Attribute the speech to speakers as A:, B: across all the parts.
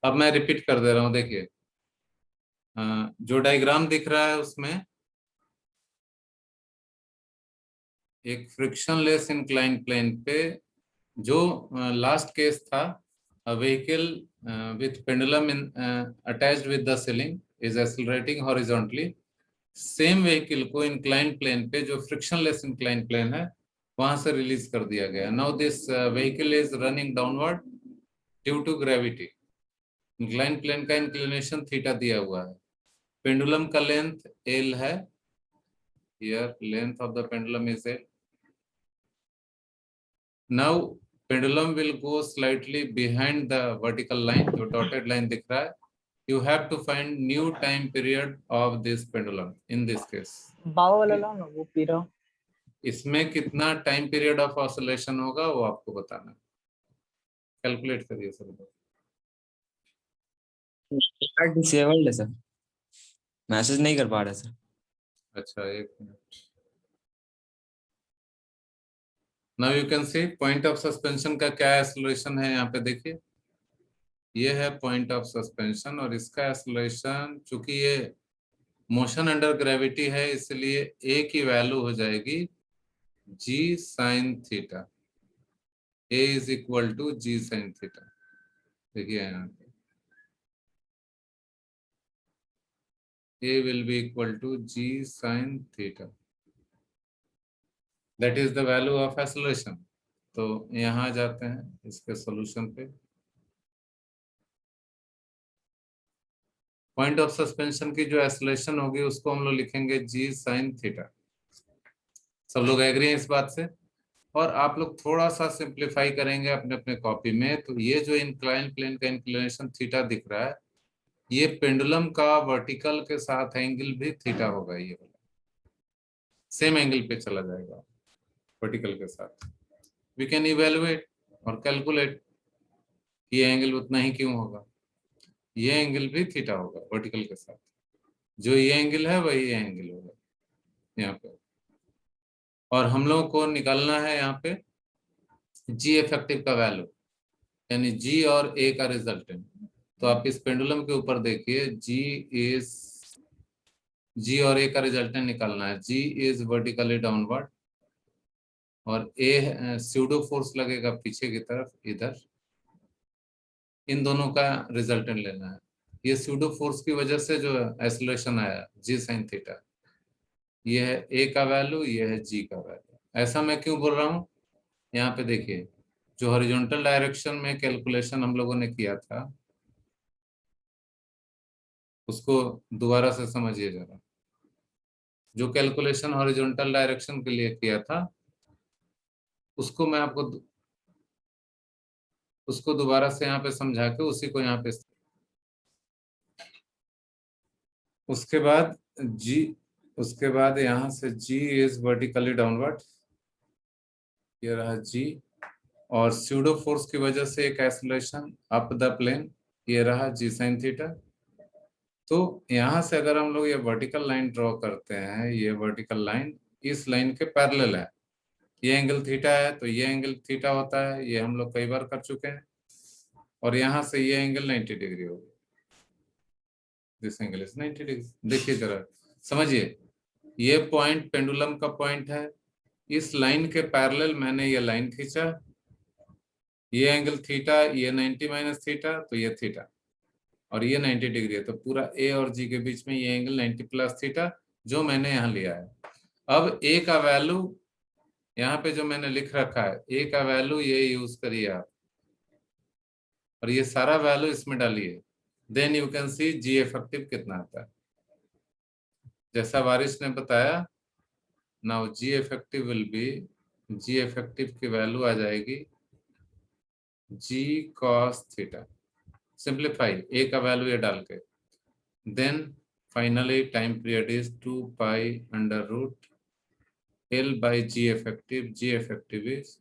A: अब मैं रिपीट कर दे रहा हूँ, देखिए। जो डायग्राम दिख रहा है उसमें एक फ्रिक्शनलेस इंक्लाइन प्लेन पे जो लास्ट केस था, vehicle with pendulum in attached with the ceiling is accelerating horizontally. Same vehicle को इंक्लाइन प्लेन पे, जो फ्रिक्शनलेस इंक्लाइन प्लेन है, वहां से रिलीज कर दिया गया। Now this vehicle is running downward due to gravity. Incline plane का इंक्लिनेशन थीटा दिया हुआ है। पेंडुलम का लेंथ एल है। Here length of the pendulum is L. Now pendulum will go slightly behind the vertical line, जो dotted line दिख रहा है। You have to find new time period of this pendulum in this case.
B: बावा वाला लाओ ना, वो P रहा।
A: इसमें कितना टाइम पीरियड ऑफ ऑसिलेशन होगा वो आपको बताना है। कैलकुलेट करिए सर।
C: डिसेबल्ड है सर, मैसेज नहीं कर पा रहे सर।
A: अच्छा, एक minute. Now you can see point of suspension का क्या एक्सेलरेशन है, यहाँ पे देखिए। ये है पॉइंट ऑफ सस्पेंशन, और इसका एक्सेलरेशन, चूंकि ये मोशन अंडर ग्रेविटी है, इसलिए ए की वैल्यू हो जाएगी g sine theta. A is equal to g sine theta. देखिए यहाँ पे A will be equal to g sin theta. That is the value of acceleration. तो यहाँ जाते हैं इसके सॉल्यूशन पे। पॉइंट ऑफ सस्पेंशन की जो एक्सेलरेशन होगी उसको हम लोग लिखेंगे g sin थीटा। सब लोग एग्री हैं इस बात से? और आप लोग थोड़ा सा सिंप्लीफाई करेंगे अपने अपने कॉपी में, तो ये जो इंक्लाइन प्लेन का इंक्लिनेशन थीटा दिख रहा है, ये पेंडुलम का वर्टिकल के साथ एंगल भी थीटा होगा। ये वाला सेम एंगल पे चला जाएगा वर्टिकल के साथ। वी कैन इवेलुएट और कैलकुलेट ये एंगल उतना ही क्यों होगा। ये एंगल भी थीटा होगा वर्टिकल के साथ। जो ये एंगल है वही ये एंगल होगा यहाँ पे। और हम लोगों को निकालना है यहाँ पे जी इफेक्टिव का वैल्यू, यानी जी और ए का रिजल्टेंट। तो आप इस पेंडुलम के ऊपर देखिए, जी और ए का रिजल्टेंट निकालना है। जी इज वर्टिकली डाउनवर्ड, और ए स्यूडो फोर्स लगेगा पीछे की तरफ इधर। इन दोनों का रिजल्टेंट लेना है। ये स्यूडो फोर्स की वजह से जो एक्सेलरेशन आया जी साइन थीटा, ये है ए का वैल्यू, ये है जी का वैल्यू। ऐसा मैं क्यों बोल रहा हूँ, यहाँ पे देखिए, जो हॉरिजॉन्टल डायरेक्शन में कैलकुलेशन हम लोगों ने किया था उसको दोबारा से समझिए जरा। जो कैलकुलेशन हॉरिजॉन्टल डायरेक्शन के लिए किया था उसको मैं आपको उसको दोबारा से यहाँ पे समझा के उसी को यहाँ पे, उसके बाद जी, उसके बाद यहाँ से जी इज वर्टिकली डाउनवर्ड, ये रहा जी, और स्यूडो फोर्स की वजह से एक एक्सेलरेशन अप द प्लेन, ये रहा जी साइन थीटा। तो यहाँ से अगर हम लोग ये वर्टिकल लाइन ड्रॉ करते हैं, ये वर्टिकल लाइन इस लाइन के पैरेलल है। ये एंगल थीटा है तो ये एंगल थीटा होता है, ये हम लोग कई बार कर चुके हैं। और यहाँ से ये एंगल 90 डिग्री होगी। This angle is 90 degree. देखिए जरा, समझिए, ये पॉइंट पेंडुलम का पॉइंट है। इस लाइन के पैरेलल मैंने ये लाइन खींचा, ये एंगल थीटा, ये 90 माइनस थीटा, तो ये थीटा, और ये 90 डिग्री है। तो पूरा ए और जी के बीच में ये एंगल 90 प्लस थीटा जो मैंने यहाँ लिया है। अब ए का वैल्यू यहाँ पे जो मैंने लिख रखा है, ए का वैल्यू ये यूज करिए आप, और ये सारा वैल्यू इसमें डालिए। Then you can see g effective कितना आता है। जैसा वारिस ने बताया, now g effective will be, g effective की वैल्यू आ जाएगी g cos theta. Simplify a का वैल्यू ये डाल के, then finally time period is 2 pi under root L by G effective. G effective is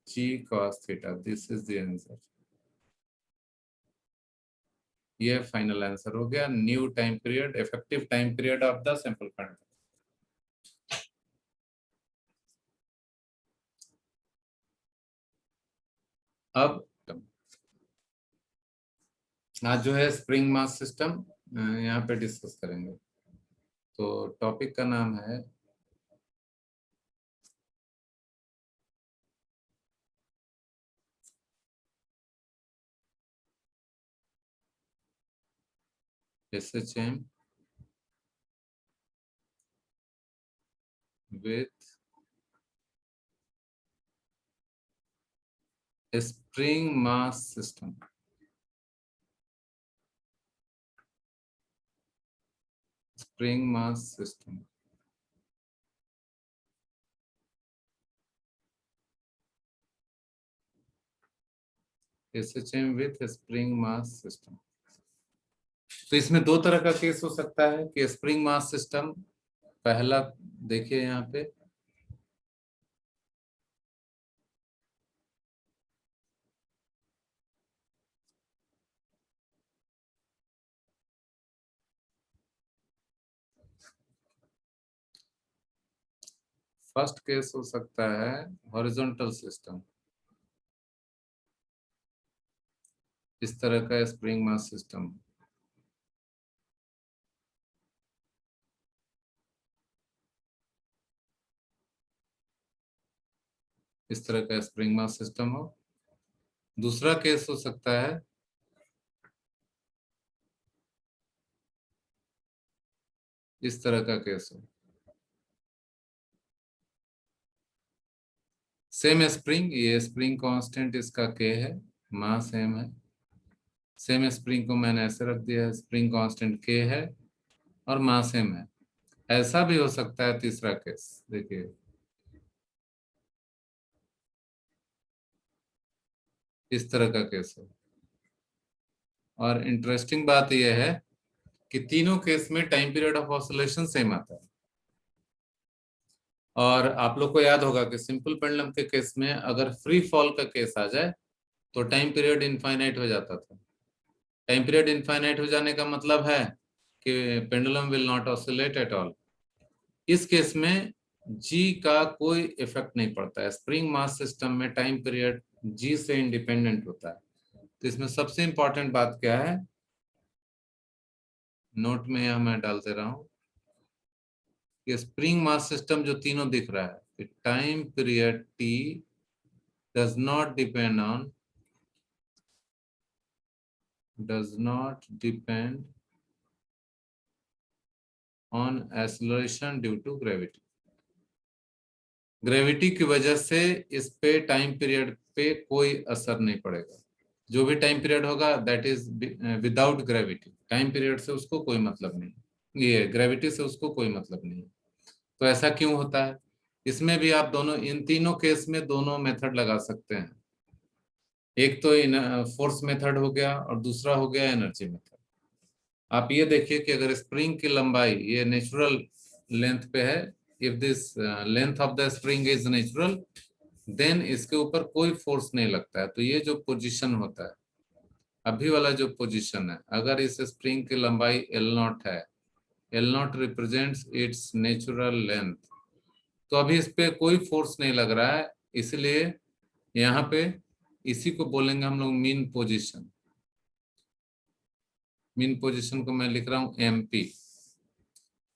A: G cos theta. This is the answer. ये final answer हो गया। New time period, effective time period of the sample conductor. अब आज जो है spring mass system यहाँ पे discuss करेंगे। तो टॉपिक का नाम है SHM with a spring mass system. Spring mass system. SHM with a spring mass system. तो इसमें दो तरह का केस हो सकता है कि स्प्रिंग मास सिस्टम, पहला देखिए यहाँ पे फर्स्ट केस हो सकता है हॉरिजॉन्टल सिस्टम, इस तरह का स्प्रिंग मास सिस्टम। इस तरह का स्प्रिंग मास सिस्टम हो। दूसरा केस हो सकता है इस तरह का केस हो। सेम स्प्रिंग, ये स्प्रिंग कांस्टेंट इसका के है, मास m है। सेम स्प्रिंग को मैंने ऐसे रख दिया है, स्प्रिंग कांस्टेंट के है और मास m है। ऐसा भी हो सकता है तीसरा केस, देखिए इस तरह का केस है। और इंटरेस्टिंग बात यह है कि तीनों केस में time period of oscillation same आता है। और आप लोग को याद होगा कि सिंपल पेंडुलम के केस में अगर फ्री फॉल का केस आ जाए तो टाइम पीरियड इनफाइनाइट हो जाता था। टाइम पीरियड इनफाइनाइट हो जाने का मतलब है कि pendulum will not oscillate at all. इस केस में जी का कोई इफेक्ट नहीं पड़ता है। स्प्रिंग मास सिस्टम में टाइम पीरियड जी से इंडिपेंडेंट होता है। तो इसमें सबसे इंपॉर्टेंट बात क्या है, नोट में यह मैं डाल दे रहा हूं कि स्प्रिंग मास सिस्टम जो तीनों दिख रहा है कि time period T does not depend on acceleration due to gravity. Gravity की वजह से इस पे टाइम पीरियड पे कोई असर नहीं पड़ेगा। जो भी टाइम पीरियड होगा that is without gravity. Time period से उसको कोई मतलब नहीं, ये ग्रेविटी से उसको कोई मतलब नहीं। तो ऐसा क्यों होता है? इसमें भी आप दोनों, इन तीनों केस में दोनों मेथड लगा सकते हैं। एक तो फोर्स मेथड हो गया और दूसरा हो गया एनर्जी मेथड। आप ये देखिए कि अगर स्प्रिंग की लंबाई ये नेचुरल लेंथ पे है, if this length of the spring is natural, then इसके ऊपर कोई फोर्स नहीं लगता है। तो ये जो पोजीशन होता है, अभी वाला जो पोजीशन है, अगर इस स्प्रिंग की लंबाई L0 है, L0 represents it's natural length, तो अभी इस पे कोई फोर्स नहीं लग रहा है, इसलिए यहाँ पे इसी को बोलेंगे हम लोग मीन पोजीशन। मीन पोजीशन को मैं लिख रहा हूं MP।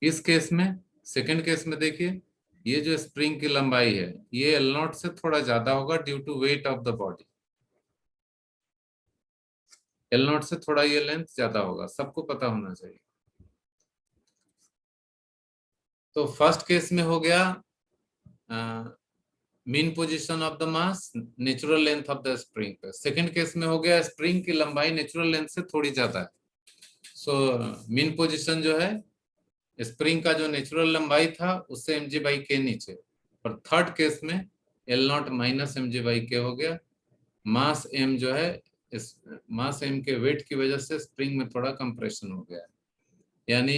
A: इस केस में, सेकंड केस में देखिए, ये जो स्प्रिंग की लंबाई है ये L0 से थोड़ा ज्यादा होगा due to weight of the body. L0 से थोड़ा ये लेंथ ज्यादा होगा, सबको पता होना चाहिए। तो फर्स्ट केस में हो गया mean position of the mass, natural length of the spring पे। सेकंड केस में हो गया स्प्रिंग की लंबाई नेचुरल लेंथ से थोड़ी ज्यादा है, सो मीन पोजीशन जो है स्प्रिंग का जो नेचुरल लंबाई था उससे mg/k नीचे। और थर्ड केस में L0 माइनस mg/k हो गया। मास m जो है, इस मास m के वेट की वजह से स्प्रिंग में थोड़ा कंप्रेशन हो गया है। यानी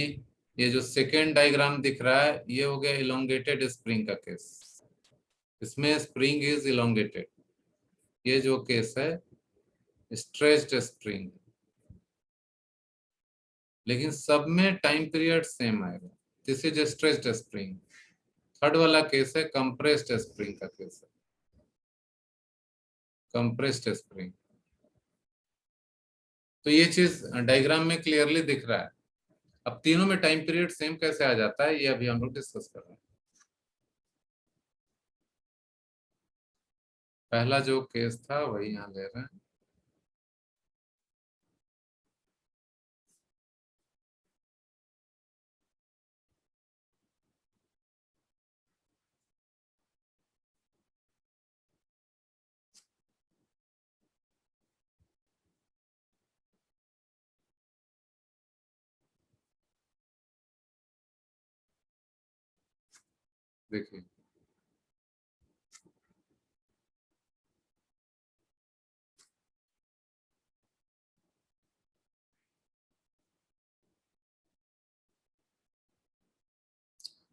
A: ये जो सेकेंड डायग्राम दिख रहा है ये हो गया इलोंगेटेड स्प्रिंग का केस। इसमें स्प्रिंग इज इलोंगेटेड। ये जो केस है स्ट्रेच्ड स्प्रिंग, लेकिन सब में टाइम पीरियड सेम आएगा। This is stretched spring. Third वाला केस है कंप्रेस्ड स्प्रिंग का केस है, कंप्रेस्ड स्प्रिंग। तो ये चीज डायग्राम में क्लियरली दिख रहा है। अब तीनों में टाइम पीरियड सेम कैसे आ जाता है, ये अभी हम लोग डिस्कस कर रहे हैं। पहला जो केस था वही यहाँ ले रहे हैं। देखिए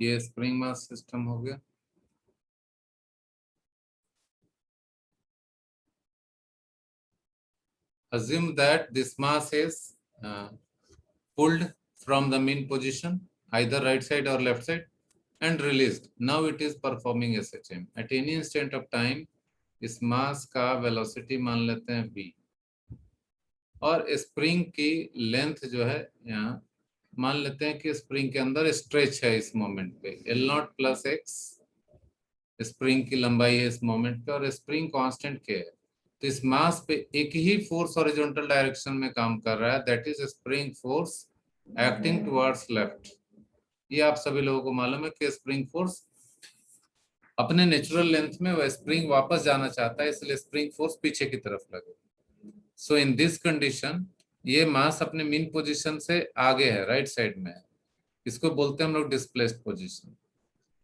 A: ये स्प्रिंग मास सिस्टम हो गया। Assume that this mass is pulled from the mean position, either right side or left side, and released. Now it is performing SHM. At any instant of time, इस मास का velocity मान लेते हैं v, और spring की length जो है यहाँ मान लेते हैं कि स्प्रिंग के अंदर स्ट्रेच है इस मोमेंट पे L0 प्लस x, स्प्रिंग की लंबाई है इस मोमेंट पे, और स्प्रिंग कांस्टेंट k है। तो इस मास पे एक ही फोर्स हॉरिजॉन्टल डायरेक्शन में काम कर रहा है, that is spring force acting towards left. ये आप सभी लोगों को मालूम है कि स्प्रिंग फोर्स अपने नेचुरल लेंथ में वह स्प्रिंग वापस जाना चाहता है, इसलिए स्प्रिंग फोर्स पीछे की तरफ लगे। सो इन दिस कंडीशन ये मास अपने मीन पोजीशन से आगे है, राइट साइड में है, इसको बोलते हैं हम लोग डिस्प्लेस्ड पोजीशन।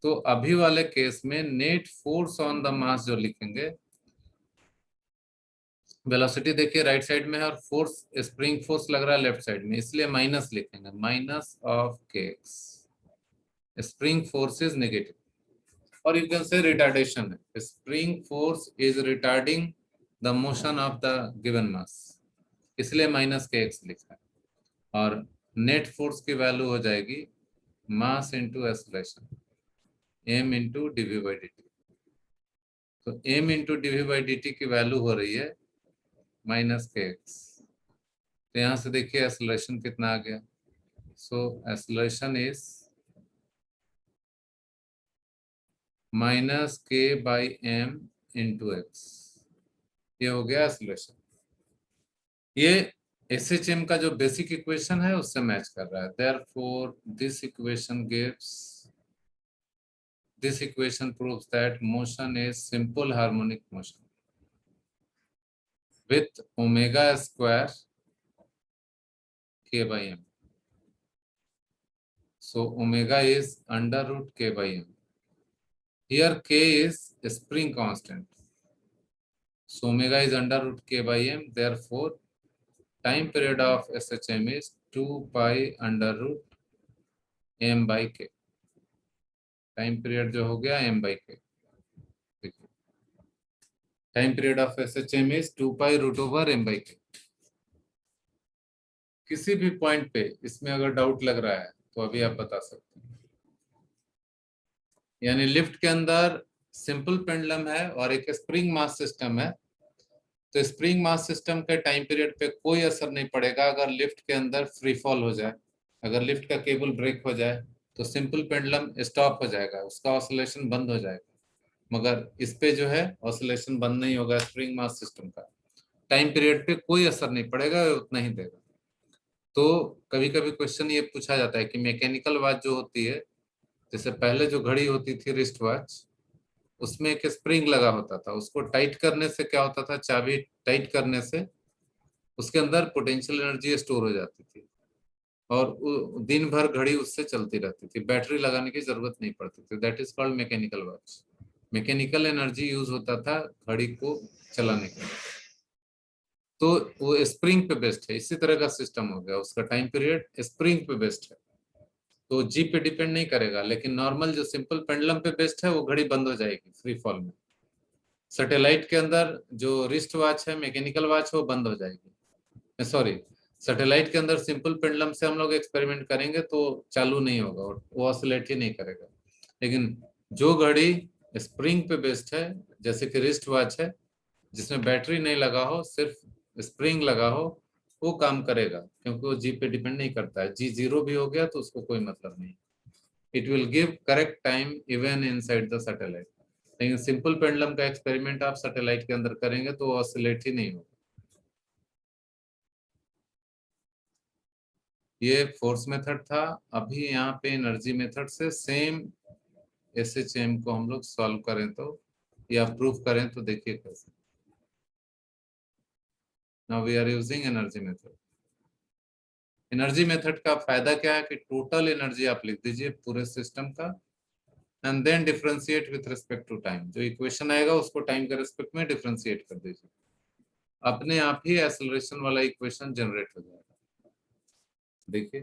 A: तो अभी वाले केस में net force on the mass जो लिखेंगे, वेलोसिटी देखिए राइट साइड में है और फोर्स स्प्रिंग फोर्स लग रहा है लेफ्ट साइड में, इसलिए माइनस लिखेंगे, minus of kx। Spring force is negative, और यू कैन से रिटार्डेशन है, spring force is retarding the motion of the given मास, इसलिए माइनस kx लिखा है। और नेट फोर्स की वैल्यू हो जाएगी mass into acceleration, m into dv by dt। तो m into dv by dt की वैल्यू हो रही है माइनस kx। तो यहां से देखिए एक्सेलरेशन कितना आ गया, so acceleration is minus k by m into x. ये हो गया एक्सेलरेशन। ये SHM का जो बेसिक इक्वेशन है उससे मैच कर रहा है। Therefore this equation proves that motion is simple harmonic motion with omega square k by m. So omega is under root k by m. Here k is a spring constant. So omega is under root k by m. Therefore, time period of SHM is 2 pi under root m by k. Time period जो हो गया m by k. Time period of SHM is 2 pi root over m by k. किसी भी point पे इसमें अगर doubt लग रहा है तो अभी आप बता सकते हैं। यानी लिफ्ट के अंदर सिंपल पेंडुलम है और एक स्प्रिंग मास सिस्टम है, तो स्प्रिंग मास सिस्टम के टाइम पीरियड पे कोई असर नहीं पड़ेगा अगर लिफ्ट के अंदर फ्री फॉल हो जाए। अगर लिफ्ट का केबल ब्रेक हो जाए तो सिंपल पेंडुलम स्टॉप हो जाएगा, उसका ऑसिलेशन बंद हो जाएगा। मगर इस पे जो है ऑसिलेशन बंद नहीं होगा, स्प्रिंग मास सिस्टम का टाइम पीरियड पे कोई असर नहीं पड़ेगा, उतना ही देगा। तो कभी कभी क्वेश्चन ये पूछा जाता है कि मैकेनिकल वॉच जो होती है, जैसे पहले जो घड़ी होती थी रिस्ट वॉच, उसमें एक स्प्रिंग लगा होता था, उसको टाइट करने से क्या होता था, चाबी टाइट करने से उसके अंदर पोटेंशियल एनर्जी स्टोर हो जाती थी और दिन भर घड़ी उससे चलती रहती थी, बैटरी लगाने की जरूरत नहीं पड़ती थी। That is called mechanical watch. Mechanical energy use होता था घड़ी को चलाने के लिए, तो वो स्प्रिंग पे बेस्ड है। इसी तरह का सिस्टम हो गया, उसका टाइम पीरियड स्प्रिंग पे बेस्ड है, तो जी पे डिपेंड नहीं करेगा। लेकिन नॉर्मल जो सिंपल पेंडुलम पे बेस्ड है वो घड़ी बंद हो जाएगी फ्री फॉल में। सैटेलाइट के अंदर जो रिस्ट वॉच है मैकेनिकल वॉच, वो बंद हो जाएगी। सॉरी, सैटेलाइट के अंदर सिंपल पेंडुलम से हम लोग एक्सपेरिमेंट करेंगे तो चालू नहीं होगा, वो ऑसिलेट ही नहीं करेगा। लेकिन जो घड़ी स्प्रिंग पे बेस्ड है, जैसे कि रिस्ट वॉच है जिसमें बैटरी नहीं लगा हो, सिर्फ स्प्रिंग लगा हो, वो काम करेगा, क्योंकि वो जी पे डिपेंड नहीं करता है। जी 0 भी हो गया तो उसको कोई मतलब नहीं। It will give correct time even inside the satellite. लेकिन सिंपल पेंडुलम का एक्सपेरिमेंट आप सैटेलाइट के अंदर करेंगे तो ऑसिलेट ही नहीं होगा। ये फोर्स मेथड था। अभी यहाँ पे एनर्जी मेथड से सेम एसएचएम को हम लोग सॉल्व करें तो या प्रूफ करें तो देखिए कैसे। Now we are using energy method. Energy method का फायदा क्या है कि टोटल एनर्जी आप लिख दीजिए पूरे सिस्टम का and then differentiate with respect to time. जो इक्वेशन आएगा उसको टाइम के रिस्पेक्ट में डिफरेंशिएट कर दीजिए, अपने आप ही एक्सेलरेशन वाला इक्वेशन जनरेट हो जाएगा। देखिए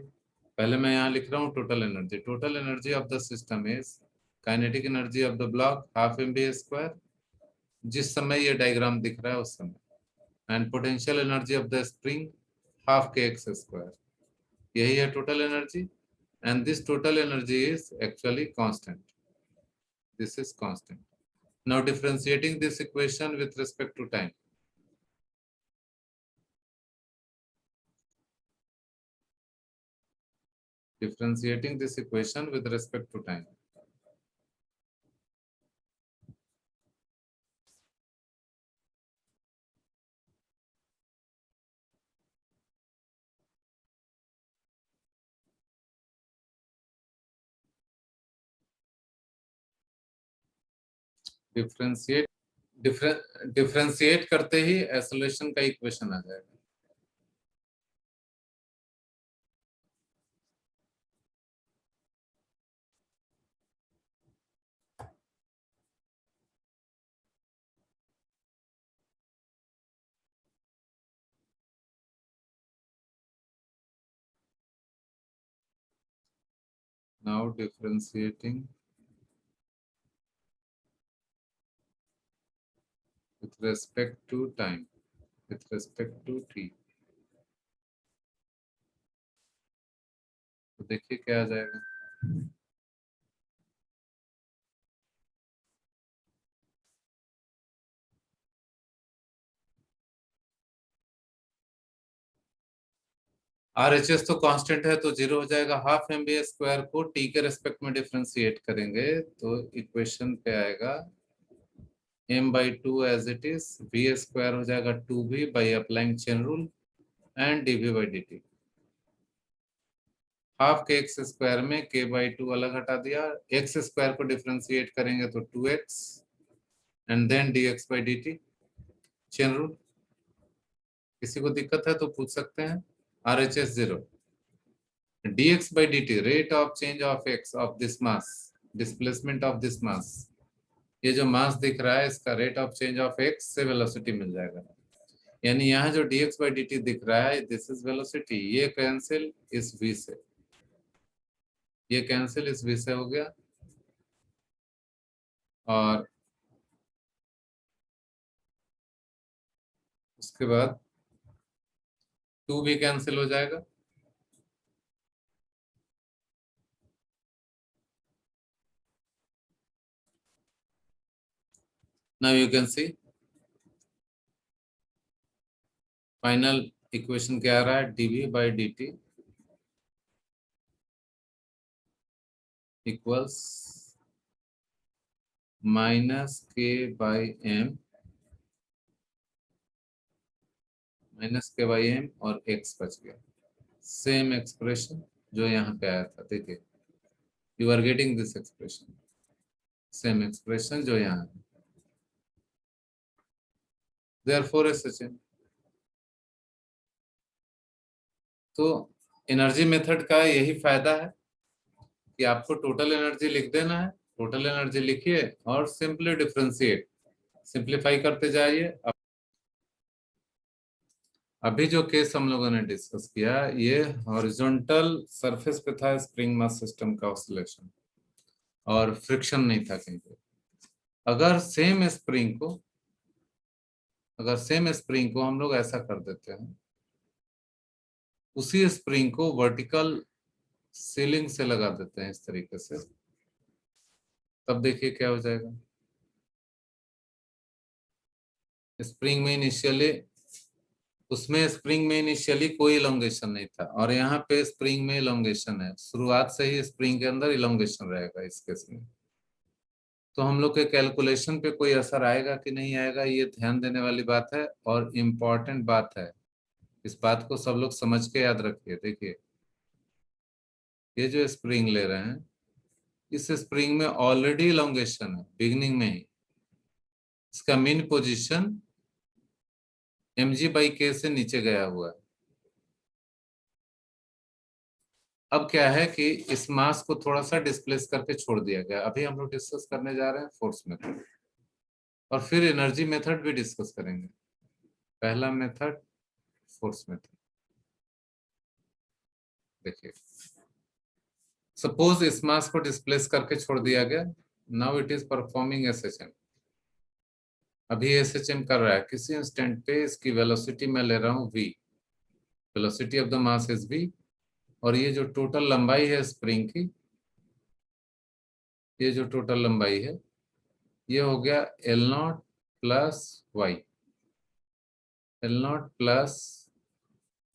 A: पहले मैं यहाँ लिख रहा हूँ total energy. Total energy of the system is kinetic energy of the block half mv², जिस समय ये डायग्राम दिख रहा है उस समय, and potential energy of the spring half kx²। यही है total energy and this total energy is actually constant. This is constant. Now differentiating this equation with respect to time. Differentiating this equation with respect to time. Differentiate differentiate करते ही acceleration का equation आ जाएगा। Now differentiating with respect to time, with respect to t. तो देखिए क्या आ जाएगा। RHS तो constant है तो 0 हो जाएगा। हाफ mv² को t के रेस्पेक्ट में डिफरेंशिएट करेंगे तो इक्वेशन पे आएगा m/2 as it is, v² हो जाएगा 2v by applying chain rule and dv/dt। Half kx² में k/2 अलग हटा दिया, x² को डिफरेंशिएट करेंगे तो 2x and then dx/dt chain rule. किसी को दिक्कत है तो पूछ सकते हैं। RHS 0, dx/dt rate of change of x of this mass, displacement of this mass. ये जो मास दिख रहा है इसका rate of change of x से वेलोसिटी मिल जाएगा। यानी यहाँ जो dx/dt दिख रहा है दिस इज वेलोसिटी। ये कैंसिल इस v से, ये कैंसिल इस v से हो गया और उसके बाद 2 भी कैंसिल हो जाएगा। Now you can C final equation क्या आ रहा है, dv/dt इक्वल्स -k/m और x बच गया। सेम एक्सप्रेशन जो यहाँ पे आया था। देखिए you are getting this expression, same expression जो यहाँ है। Therefore SHM। तो एनर्जी मेथड का यही फायदा है कि आपको टोटल एनर्जी लिख देना है। टोटल एनर्जी लिखिए और सिंपली डिफरेंशिएट, सिंप्लीफाई करते जाइए। अभी जो केस हम लोगों ने डिस्कस किया ये हॉरिजॉन्टल सरफेस पे था स्प्रिंग मास सिस्टम का ऑसिलेशन और फ्रिक्शन नहीं था कहीं पे। अगर सेम स्प्रिंग को हम लोग ऐसा कर देते हैं, उसी स्प्रिंग को वर्टिकल सीलिंग से लगा देते हैं इस तरीके से, तब देखिए क्या हो जाएगा। स्प्रिंग में इनिशियली उसमें स्प्रिंग में इनिशियली कोई इलोंगेशन नहीं था, और यहाँ पे स्प्रिंग में इलोंगेशन है। शुरुआत से ही स्प्रिंग के अंदर इलोंगेशन रहेगा इस केस में। तो हम लोग के कैलकुलेशन पे कोई असर आएगा कि नहीं आएगा, ये ध्यान देने वाली बात है और इम्पॉर्टेंट बात है। इस बात को सब लोग समझ के याद रखिए। देखिए, ये जो स्प्रिंग ले रहे हैं, इस स्प्रिंग में ऑलरेडी इलोंगेशन है बिगिनिंग में ही। इसका मीन पोजीशन mg/k से नीचे गया हुआ है। अब क्या है कि इस मास को थोड़ा सा डिस्प्लेस करके छोड़ दिया गया। अभी हम लोग डिस्कस करने जा रहे हैं फोर्स मेथड, और फिर एनर्जी मेथड भी डिस्कस करेंगे। पहला मेथड फोर्स मेथड। देखिए, सपोज इस मास को डिस्प्लेस करके छोड़ दिया गया। Now it is performing SHM. अभी एसएचएम कर रहा है। किसी इंस्टेंट पे इसकी वेलोसिटी मैं ले रहा हूँ v, velocity of the mass is v, और ये जो टोटल लंबाई है स्प्रिंग की, ये जो टोटल लंबाई है, ये हो गया L0 plus y, L0 plus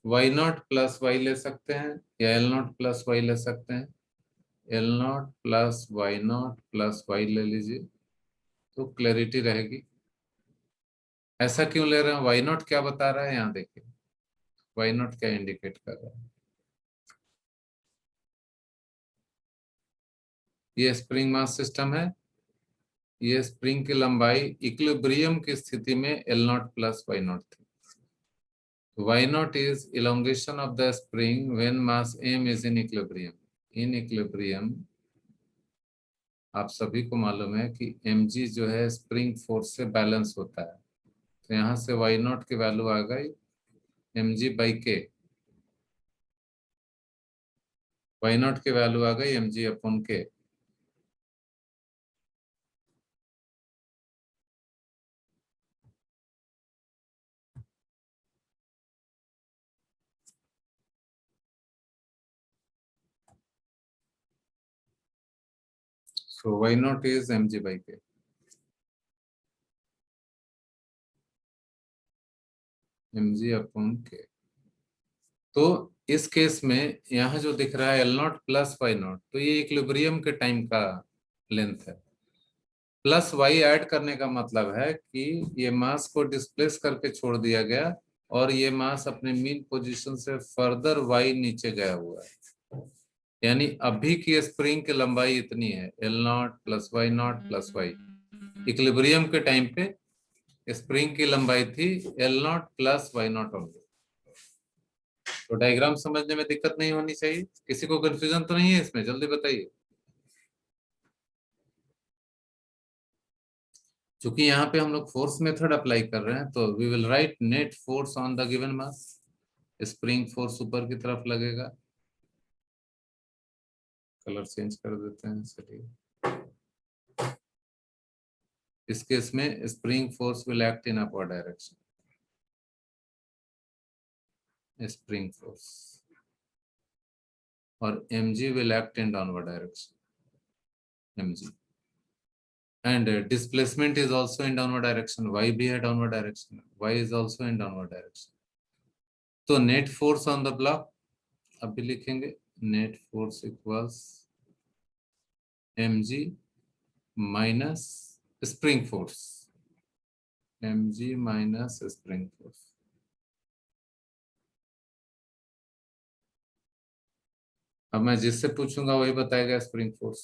A: y0 plus y ले सकते हैं, या L0 प्लस वाई ले सकते हैं। L0 plus y0 plus y ले लीजिए तो क्लैरिटी रहेगी। ऐसा क्यों ले रहे हैं? y0 क्या बता रहा है यहाँ देखिए, y0 क्या इंडिकेट कर रहा है। ये स्प्रिंग मास सिस्टम है। ये स्प्रिंग की लंबाई इक्विलिब्रियम की स्थिति में L0 प्लस y0 थी। y0 is elongation of the spring when mass m is in equilibrium. In equilibrium आप सभी को मालूम है कि mg जो है स्प्रिंग फोर्स से बैलेंस होता है। तो यहाँ से y0 की वैल्यू आ गई mg/k, y0 की वैल्यू आ गई mg/k। So y0 is mg/k. mg/k। तो इस केस में यहाँ जो दिख रहा है L0 प्लस y0, तो ये इक्विलिब्रियम के टाइम का लेंथ है। प्लस वाई ऐड करने का मतलब है कि ये मास को डिस्प्लेस करके छोड़ दिया गया, और ये मास अपने मीन पोजीशन से फर्दर वाई नीचे गया हुआ है। यानी अभी की स्प्रिंग की लंबाई इतनी है, L0 plus y0 plus y. Equilibrium के टाइम पे स्प्रिंग की लंबाई थी L0 प्लस y0 ओनली। तो डायग्राम समझने में दिक्कत नहीं होनी चाहिए। किसी को कंफ्यूजन तो नहीं है इसमें? जल्दी बताइए। चूंकि यहाँ पे हम लोग फोर्स मेथड अप्लाई कर रहे हैं, तो we will write net force on the given mass. Spring force ऊपर की तरफ लगेगा। कलर चेंज कर देते हैं, चलिए। इस केस में spring force will act in upward direction. Spring force और mg will act in downward direction, mg, and displacement is also in downward direction, y भी है downward direction, y is also in downward direction। तो net force on the block अब भी लिखेंगे, net force equals mg minus spring force, mg minus spring force. अब मैं जिससे पूछूंगा वही बताएगा स्प्रिंग फोर्स।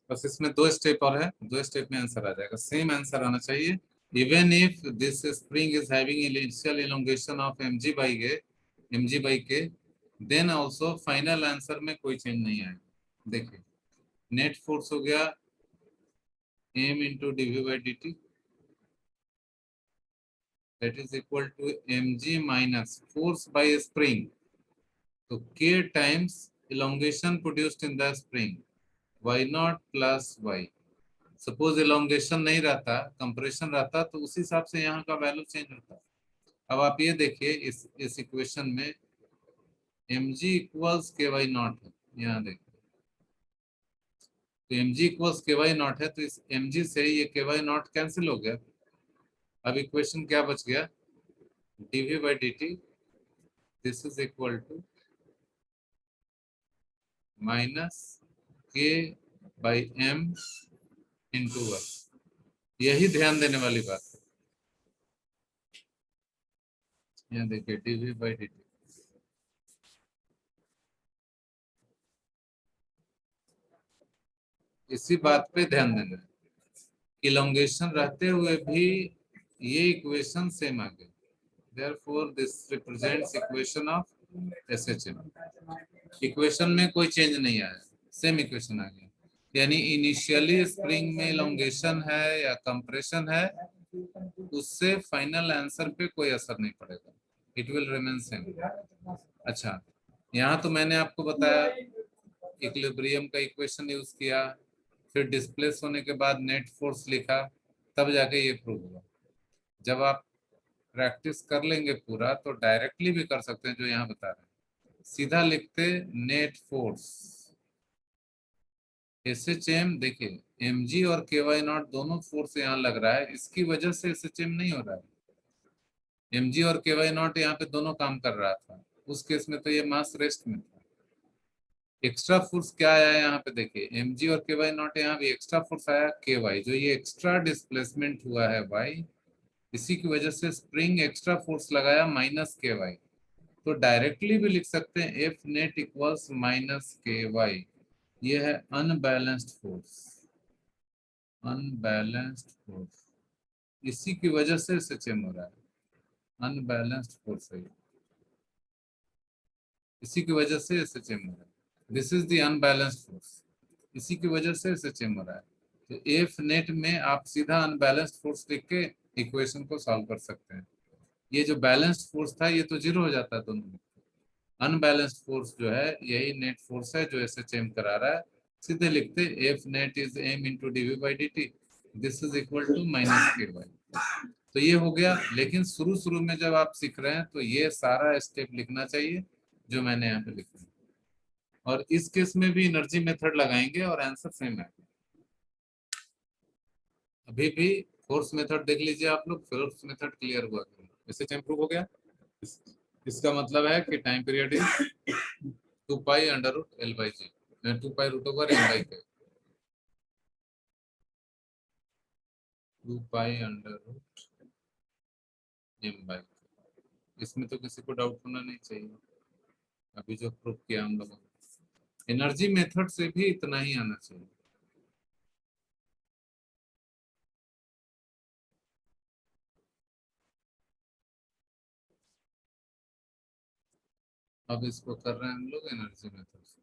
A: बस इसमें 2 स्टेप और है, 2 स्टेप में आंसर आ जाएगा। सेम आंसर आना चाहिए। Even if this spring is having initial elongation of mg/k, then also final answer में कोई चेंज नहीं आएगा। देखिए, नेट फोर्स हो गया m into dv/dt, that is equal to mg minus force by spring, तो k times elongation produced in the spring, y0 plus y। Suppose elongation नहीं रहता, कंप्रेशन रहता, तो उस हिसाब से यहाँ का वैल्यू चेंज होता। अब आप ये देखिए, इस इक्वेशन में mg इक्वल्स ky0 है। यहाँ देखिए, तो mg इक्वल्स ky0 है, तो इस mg से ये ky0 कैंसिल हो गया। अब इक्वेशन क्या बच गया? dv by dt, this is equal to minus k by m into 1। यही ध्यान देने वाली बात है। यहाँ देखिए dv by dt, इसी बात पे ध्यान देना है। इलोंगेशन रहते हुए भी ये इक्वेशन सेम आ गई, therefore this represents equation of SHM। Equation में कोई चेंज नहीं आया, सेम इक्वेशन आ गया। यानी इनिशियली स्प्रिंग में इलोंगेशन है या कंप्रेशन है, उससे फाइनल आंसर पे कोई असर नहीं पड़ेगा, इट विल रिमेन सेम। अच्छा, यहाँ तो मैंने आपको बताया इक्विलिब्रियम का इक्वेशन यूज किया, फिर डिस्प्लेस होने के बाद नेट फोर्स लिखा, तब जाके ये प्रूव हुआ। जब आप प्रैक्टिस कर लेंगे पूरा तो डायरेक्टली भी कर सकते हैं, जो यहाँ बता रहे हैं। सीधा लिखते नेट फोर्स SHM, देखिए mg और ky नॉट दोनों फोर्स यहाँ लग रहा है, इसकी वजह से SHM नहीं हो रहा है। mg और ky नॉट यहाँ पे दोनों काम कर रहा था, उस केस में तो ये मास रेस्ट में था। एक्स्ट्रा फोर्स क्या आया यहाँ पे देखिए, mg और ky नॉट, यहाँ भी एक्स्ट्रा फोर्स आया ky, जो ये एक्स्ट्रा डिस्प्लेसमेंट हुआ है y, इसी की वजह से स्प्रिंग एक्स्ट्रा फोर्स लगाया माइनस ky। तो डायरेक्टली भी लिख सकते हैं F net equals minus ky। ये है अनबैलेंस्ड फोर्स, अनबैलेंस्ड फोर्स, इसी की वजह से SHM हो रहा है। अनबैलेंस्ड फोर्स है, इसी की वजह से SHM हो रहा है। This is the unbalanced force, इसी की वजह से SHM हो रहा है। तो एफ नेट में आप सीधा अनबैलेंस्ड फोर्स लिख के इक्वेशन को सॉल्व कर सकते हैं। ये जो बैलेंस्ड फोर्स था ये तो जीरो हो जाता है दोनों में। अनबैलेंस्ड फोर्स जो है यही नेट फोर्स है जो SHM करा रहा है। सीधे लिखते F net is m into dv by d t, this is equal to minus k y. तो ये हो गया। लेकिन शुरू शुरू में जब आप सीख रहे हैं तो ये सारा स्टेप लिखना चाहिए जो मैंने यहाँ पे लिखा है, और इस केस में भी एनर्जी मेथड लगाएंगे और आंसर सेम है। अभी भी फोर्स मेथड देख लीजिए आप लोग, फोर्स मेथड क्लियर हुआ, SHM प्रूव हो गया। इसका मतलब है कि time period is 2 pi under root L by g, 2 pi root over m by k, 2 pi under root m by k. इसमें तो किसी को डाउट होना नहीं चाहिए, अभी जो प्रूफ किया हम लोगों ने। एनर्जी मेथड से भी इतना ही आना चाहिए। अब इसको कर रहे हैं हम लोग एनर्जी मेथड से।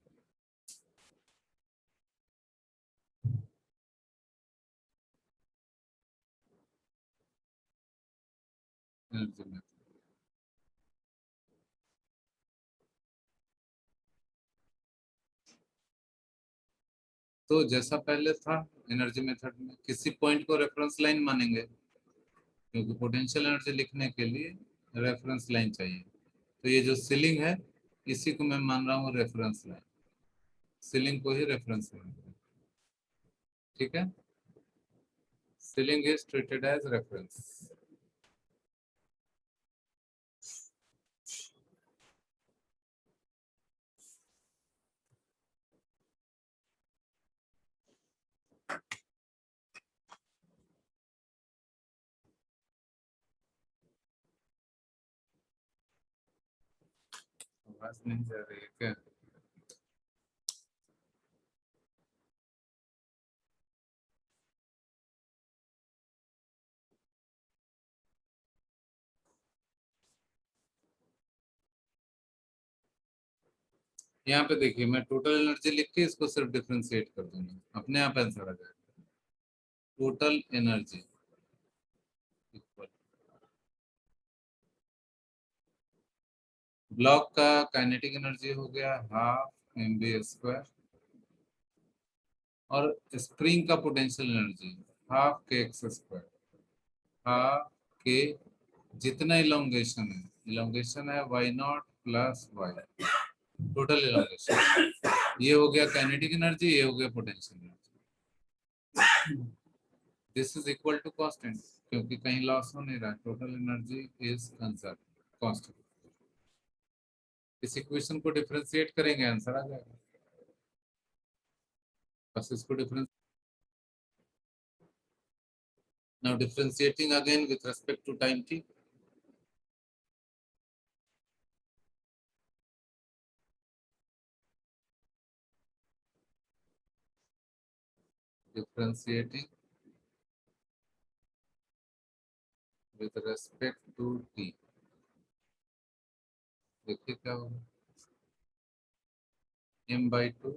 A: एनर्जी मेथड तो जैसा पहले था, एनर्जी मेथड में किसी पॉइंट को रेफरेंस लाइन मानेंगे, क्योंकि पोटेंशियल एनर्जी लिखने के लिए रेफरेंस लाइन चाहिए। तो ये जो सीलिंग है इसी को मैं मान रहा हूँ रेफरेंस लाइन, सीलिंग को ही रेफरेंस लाइन, ठीक है। Ceiling is treated as reference. आवाज नहीं जा रही है क्या? यहाँ पे देखिए मैं टोटल एनर्जी लिख के इसको सिर्फ डिफरेंशिएट कर दूंगा, अपने आप आंसर आ जाएगा। टोटल एनर्जी इक्वल ब्लॉक का काइनेटिक एनर्जी हो गया हाफ mv², और स्प्रिंग का potential energy half kx², half के, जितना इलोंगेशन है y0 plus y, total elongation. ये हो गया काइनेटिक एनर्जी, ये हो गया potential energy. This is equal to constant, क्योंकि कहीं लॉस हो नहीं रहा, total energy is conserve. Constant. इस इक्वेशन को डिफरेंशिएट करेंगे, आंसर आ जाएगा। बस इसको difference, now differentiating again with respect to time t। differentiating with respect to t, देखिए क्या होगा, m/2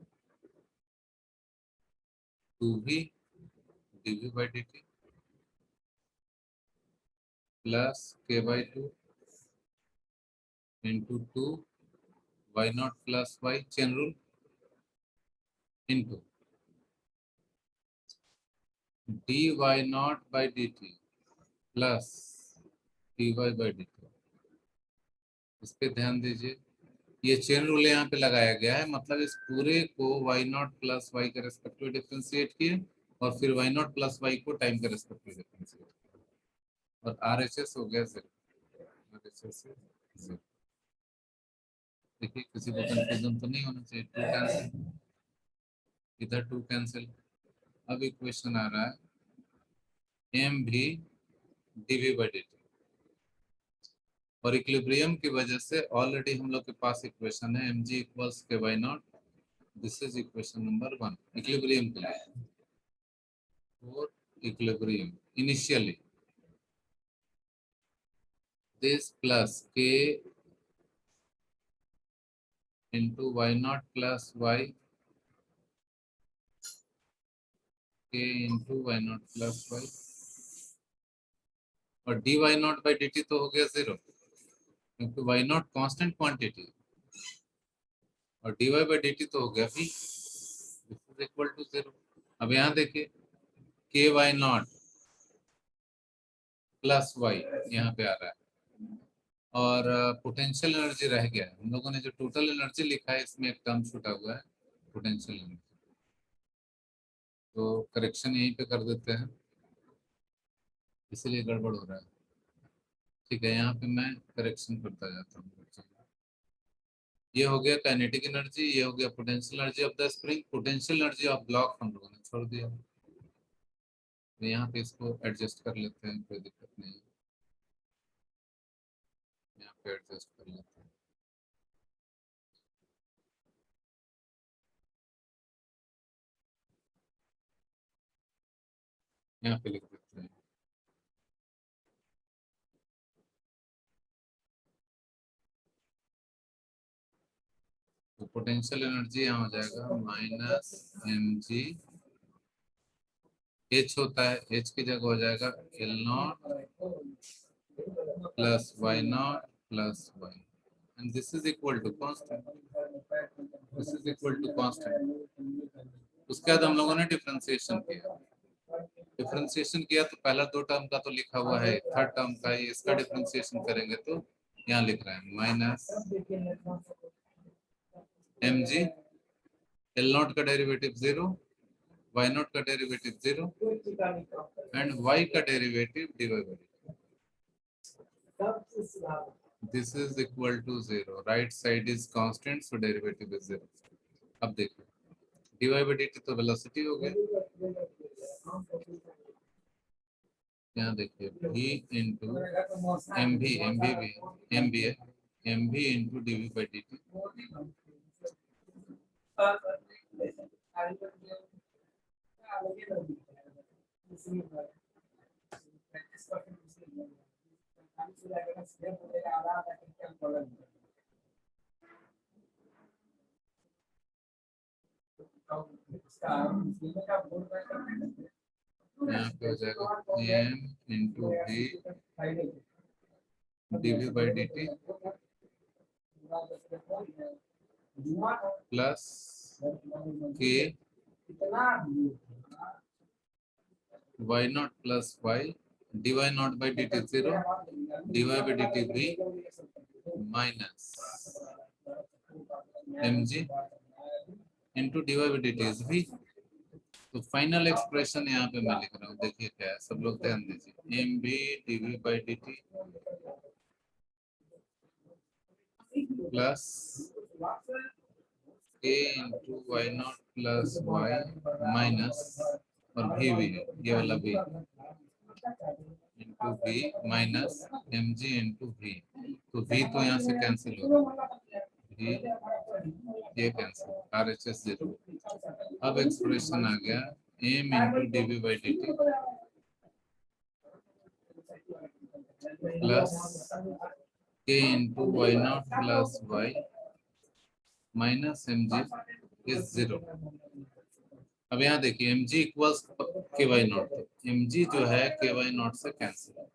A: 2v dv/dt plus k/2 into 2 y0 plus y chain rule into dy0/dt plus dy/dt। इस पे ध्यान दीजिए, ये चेन रूल यहाँ पे लगाया गया है, मतलब इस पूरे को y0 प्लस वाई के रेस्पेक्टिव डिफरेंशिएट किए और फिर y0 प्लस वाई को टाइम के रेस्पेक्टिव डिफरेंशिएट किया और RHS हो गया 0। RHS है 0। देखिए किसी को कंफ्यूजन तो नहीं होना चाहिए। 2 कैंसिल, इधर 2 कैंसिल। अब इक्वेशन आ रहा है एम भी dv/dt और इक्विलिब्रियम की वजह से ऑलरेडी हम लोग के पास इक्वेशन है mg इक्वल्स के y0। This is equation number 1 equilibrium के लिए। और equilibrium initially this plus k into y0 plus y, k into y0 plus y और dy0/dt तो हो गया 0 क्योंकि y0 कांस्टेंट क्वांटिटी और dy/dt तो हो गया v, this is equal to 0। अब यहाँ देखिए k y0 प्लस y यहाँ पे आ रहा है और पोटेंशियल एनर्जी रह गया है। हम लोगों ने जो टोटल एनर्जी लिखा है इसमें एक टर्म छूटा हुआ है पोटेंशियल एनर्जी, तो करेक्शन यहीं पे कर देते हैं, इसलिए गड़बड़ हो रहा है। ठीक है, यहाँ पे मैं करेक्शन करता जाता हूँ। ये हो गया काइनेटिक एनर्जी, ये हो गया potential energy of the spring. Potential energy of block हम लोगों ने छोड़ दिया, तो यहाँ पे इसको एडजस्ट कर लेते हैं, कोई दिक्कत नहीं है, यहाँ पे एडजस्ट कर लेते हैं। यहाँ पे लिख देते हैं तो पोटेंशियल एनर्जी यहाँ हो जाएगा माइनस mg, h होता है, h की जगह हो जाएगा L0 plus y0 plus y and this is equal to constant, this is equal to constant. उसके बाद हम लोगों ने डिफरेंशिएशन किया, डिफरेंशिएशन किया तो पहला 2 टर्म का तो लिखा हुआ है, थर्ड टर्म का ही इसका डिफरेंशिएशन करेंगे तो यहाँ लिख रहे हैं माइनस mg, L0 का डेरिवेटिव 0, y0 का डेरिवेटिव 0 एंड y का derivative dy/dt। This is equal to 0, right side is constant so derivative is 0। अब देखिए dy/dt तो वेलोसिटी हो गया, यहाँ देखिए v इंटू एम भी है एम भी इंटू dv/dt यहाँ पे हो जाएगा एम इंटू भी dv/dt प्लस के y0 plus y dy0/dt 0 dy/dt भी minus mg into dy/dt is भी। तो फाइनल एक्सप्रेशन यहाँ पे मैं लिख रहा हूँ, देखिए क्या है, सब लोग ध्यान दीजिए, m b dv/dt plus a into y not plus y minus, और भी है ये वाला भी into v minus m g into v. तो v तो यहाँ से कैंसिल होगा, v ये कैंसिल, आर एच एस 0। अब एक्सप्रेशन आ गया m into d v by d t plus k into y not plus y minus m g is 0। अब यहाँ देखिए m g equals k y not, m g जो है k y not से cancel.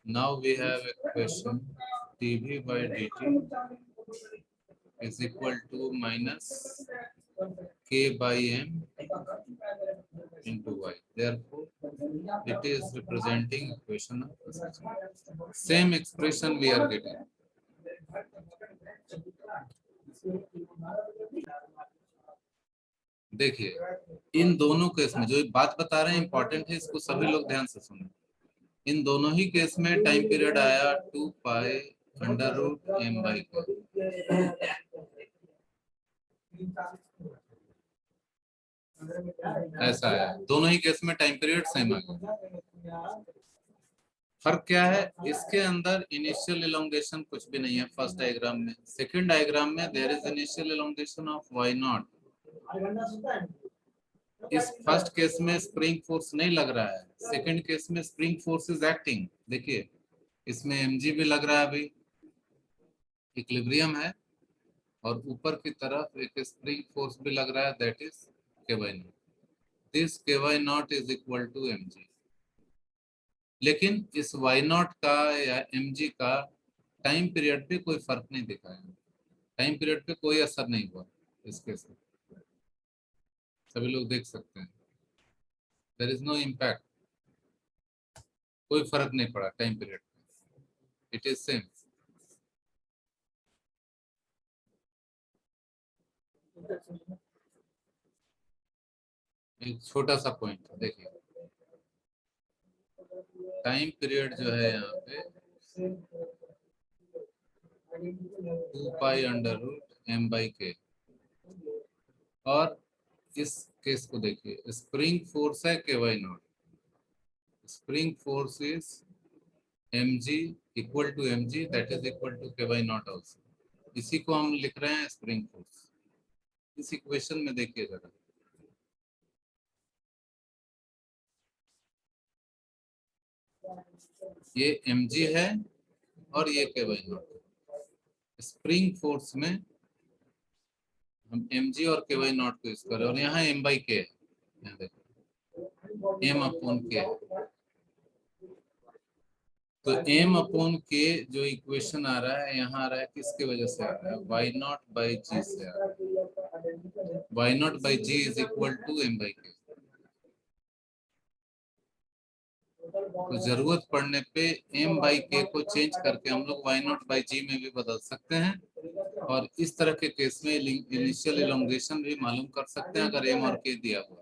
A: Now we have equation d v by d t is equal to minus k by m into y. Therefore, it is representing equation of system. Same expression we are getting. देखिए इन दोनों case में जो बात बता रहे हैं important है, इसको सभी लोग ध्यान से सुनो। इन दोनों ही केस में टाइम पीरियड आया 2 pi under root m by k. ऐसा है, दोनों ही केस में टाइम पीरियड सेम आ गया। फर्क क्या है, इसके अंदर इनिशियल एलोंगेशन कुछ भी नहीं है फर्स्ट डायग्राम में। सेकंड डायग्राम में there is initial elongation of y not. इस फर्स्ट केस में स्प्रिंग फोर्स नहीं लग रहा है, सेकंड केस में स्प्रिंग फोर्स इज एक्टिंग। देखिए इसमें mg भी लग रहा है, अभी इक्विलिब्रियम है, और ऊपर की तरफ एक स्प्रिंग फोर्स भी लग रहा है, that is k y not. This k y not is equal to mg। लेकिन इस y नॉट का या mg का टाइम पीरियड पे कोई फर्क नहीं दिखा है, टाइम पीरियड पे कोई असर नहीं हुआ इसके से, सभी लोग देख सकते हैं। देयर इज नो इम्पैक्ट, कोई फर्क नहीं पड़ा टाइम पीरियड पे, इट इज सेम। एक छोटा सा पॉइंट देखिए, टाइम पीरियड जो है यहाँ पे 2 pi under root m by k, और इस केस को देखिए स्प्रिंग फोर्स है k y not, spring force is mg equal to mg that is equal to k y not also. इसी को हम लिख रहे हैं स्प्रिंग फोर्स। इस इक्वेशन में देखिए जरा, ये mg है और ये के वाई नॉट। स्प्रिंग फोर्स में हम mg और के वाई नॉट को यूज करें, और यहाँ m बाई के है, यहाँ देखो m अपॉन के है। तो m अपॉन के जो इक्वेशन आ रहा है यहाँ आ रहा है, किसकी वजह से आ रहा है, वाई नॉट बाई जी से आ रहा है। Y not by g is equal to m by k. तो जरूरत पड़ने पे m बाई के को चेंज करके हम लोग वाई नॉट बाई जी में भी बदल सकते हैं, और इस तरह के केस में इनिशियल एलोंगेशन भी मालूम कर सकते हैं अगर m और k दिया हुआ है।